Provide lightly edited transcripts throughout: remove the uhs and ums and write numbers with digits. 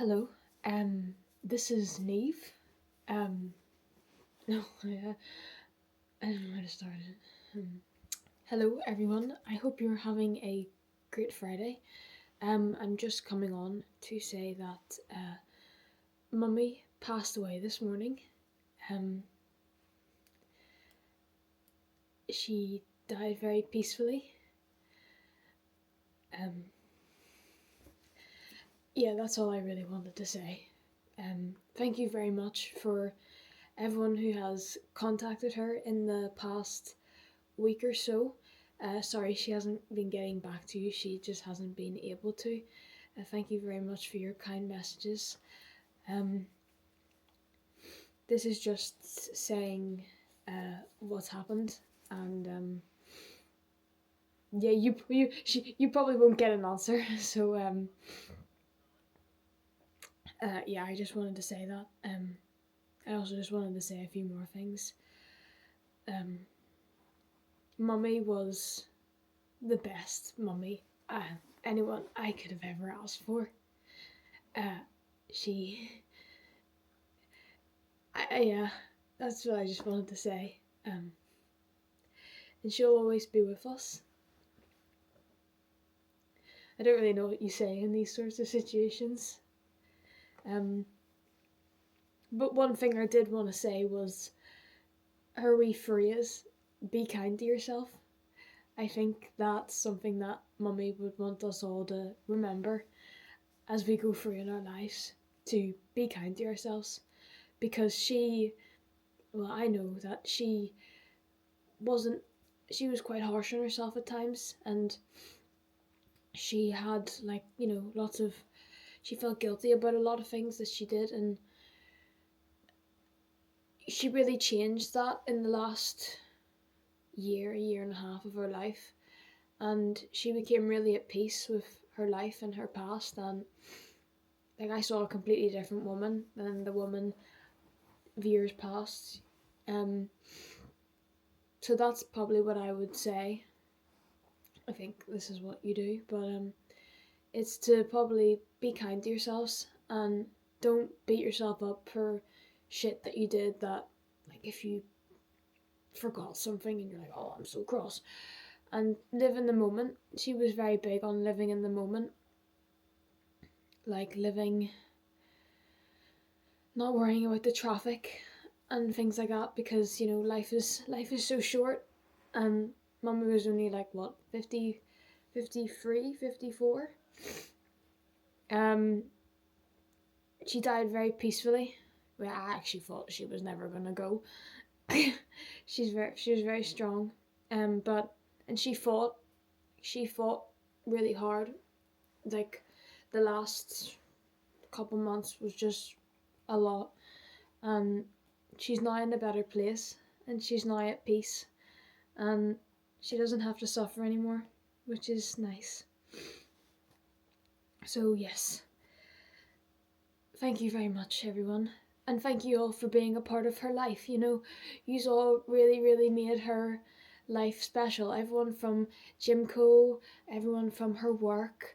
Hello, this is Neve. No, I don't know how to start it. Hello, everyone. I hope you're having a great Friday. I'm just coming on to say that Mummy passed away this morning. Um, she died very peacefully. Yeah, that's all I really wanted to say. Thank you very much for everyone who has contacted her in the past week or so. Sorry, she hasn't been getting back to you. She just hasn't been able to. Thank you very much for your kind messages. Um, this is just saying what's happened, and yeah, you probably won't get an answer. So yeah, I just wanted to say that. I also just wanted to say a few more things. Mummy was the best mummy anyone I could have ever asked for. She, yeah, that's what I just wanted to say. And she'll always be with us. I don't really know what you say in these sorts of situations. Um, but one thing I did want to say was her wee phrase, be kind to yourself. I think that's something that Mummy would want us all to remember as we go through in our lives, to be kind to ourselves. Because I know that wasn't, she was quite harsh on herself at times, and she had, like, lots of, she felt guilty about a lot of things that she did, and she really changed that in the last year and a half of her life, and she became really at peace with her life and her past. And like, I saw a completely different woman than the woman of years past. um so that's probably what I would say. I think this is what you do, but it's to probably be kind to yourselves and don't beat yourself up for shit that you did, that, like, if you forgot something and you're like, oh, I'm so cross. And live in the moment. She was very big on living in the moment, like living, not worrying about the traffic and things like that, because life is so short. And Mummy was only like, what, 50, 53, 54. um she died very peacefully. Well, I actually thought she was never gonna go. She was very strong. But and she fought really hard. Like, the last couple months was just a lot, and she's now in a better place, and she's now at peace, and she doesn't have to suffer anymore, which is nice. So yes, thank you very much, everyone. And thank you all for being a part of her life. You all really, really made her life special. Everyone from Jimco, everyone from her work,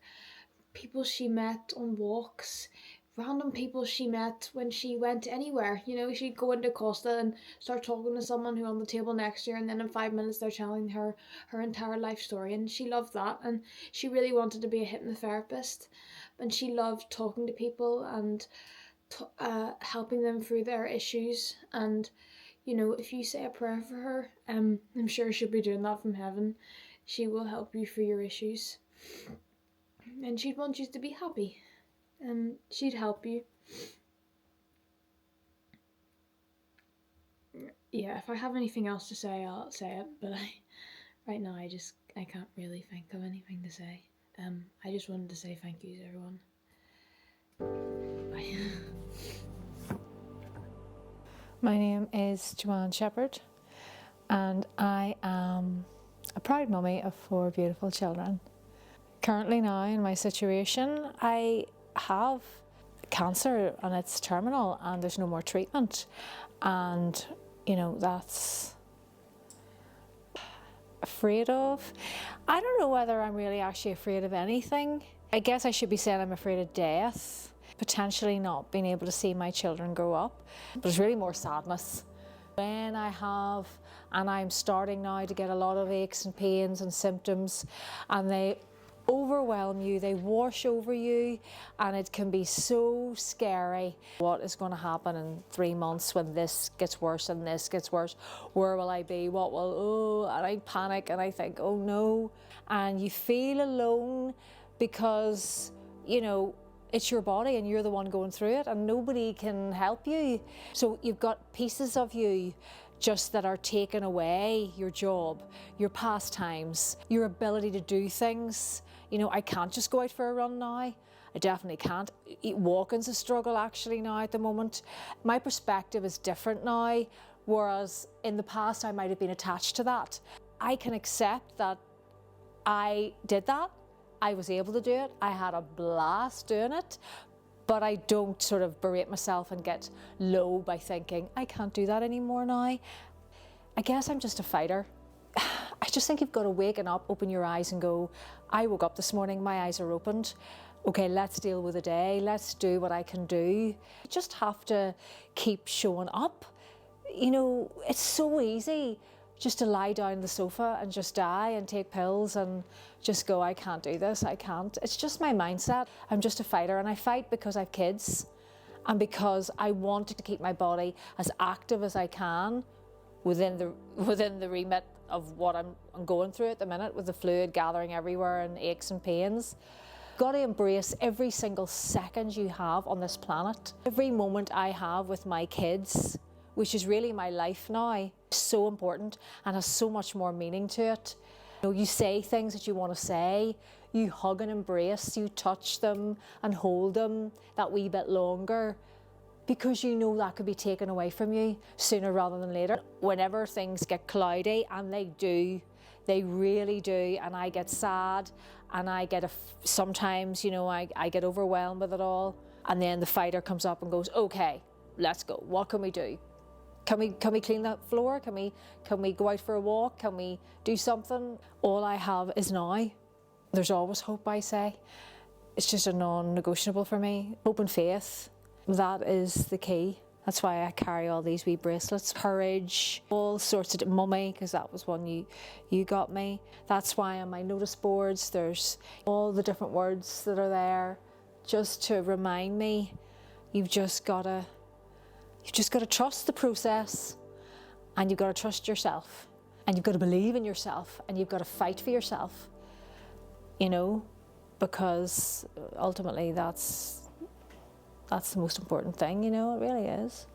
people she met on walks, random people she met when she went anywhere. She'd go into Costa and start talking to someone who on the table next to her, and then in 5 minutes they're telling her entire life story, and she loved that. And she really wanted to be a hypnotherapist, and she loved talking to people and helping them through their issues. And if you say a prayer for her, I'm sure she'll be doing that from heaven. She will help you through your issues, and she'd want you to be happy, and she'd help you. Yeah, if I have anything else to say, I'll say it, but right now I can't really think of anything to say. I just wanted to say thank you to everyone. Bye. My name is Joanne Shepherd, and I am a proud mummy of 4 beautiful children. Currently now, in my situation, I have cancer and it's terminal and there's no more treatment, and that's afraid of. I don't know whether I'm really actually afraid of anything. I guess I should be saying I'm afraid of death, potentially not being able to see my children grow up. But it's really more sadness. When I have, and I'm starting now to get a lot of aches and pains and symptoms, and they overwhelm you, they wash over you, and it can be so scary. What is going to happen in 3 months when this gets worse and this gets worse? Where will I be? What will, and I panic and I think, oh no. And you feel alone because, you know, it's your body and you're the one going through it and nobody can help you. So you've got pieces of you just that are taken away, your job, your pastimes, your ability to do things. You know, I can't just go out for a run now. I definitely can't. Walking's a struggle actually now at the moment. My perspective is different now, whereas in the past I might have been attached to that. I can accept that I did that. I was able to do it. I had a blast doing it, but I don't sort of berate myself and get low by thinking, I can't do that anymore now. I guess I'm just a fighter. I just think you've got to waken up, open your eyes and go, I woke up this morning, my eyes are opened. Okay, let's deal with the day. Let's do what I can do. You just have to keep showing up. You know, it's so easy just to lie down on the sofa and just die and take pills and just go, I can't do this, I can't. It's just my mindset. I'm just a fighter and I fight because I have kids and because I want to keep my body as active as I can within the remit of what I'm going through at the minute with the fluid gathering everywhere and aches and pains. You've got to embrace every single second you have on this planet. Every moment I have with my kids, which is really my life now, is so important and has so much more meaning to it. You know, you say things that you want to say, you hug and embrace, you touch them and hold them that wee bit longer because you know that could be taken away from you sooner rather than later. Whenever things get cloudy, and they do, they really do, and I get sad and I get sometimes, you know, I get overwhelmed with it all, and then the fighter comes up and goes, okay, let's go, what can we do? Can we clean that floor? Can we go out for a walk? Can we do something? All I have is now. There's always hope, I say. It's just a non-negotiable for me. Hope and faith, that is the key. That's why I carry all these wee bracelets. Courage, all sorts of, mummy, because that was one you got me. That's why on my notice boards there's all the different words that are there just to remind me you've just got to trust the process, and you've got to trust yourself, and you've got to believe in yourself, and you've got to fight for yourself, you know, because ultimately that's the most important thing, you know, it really is.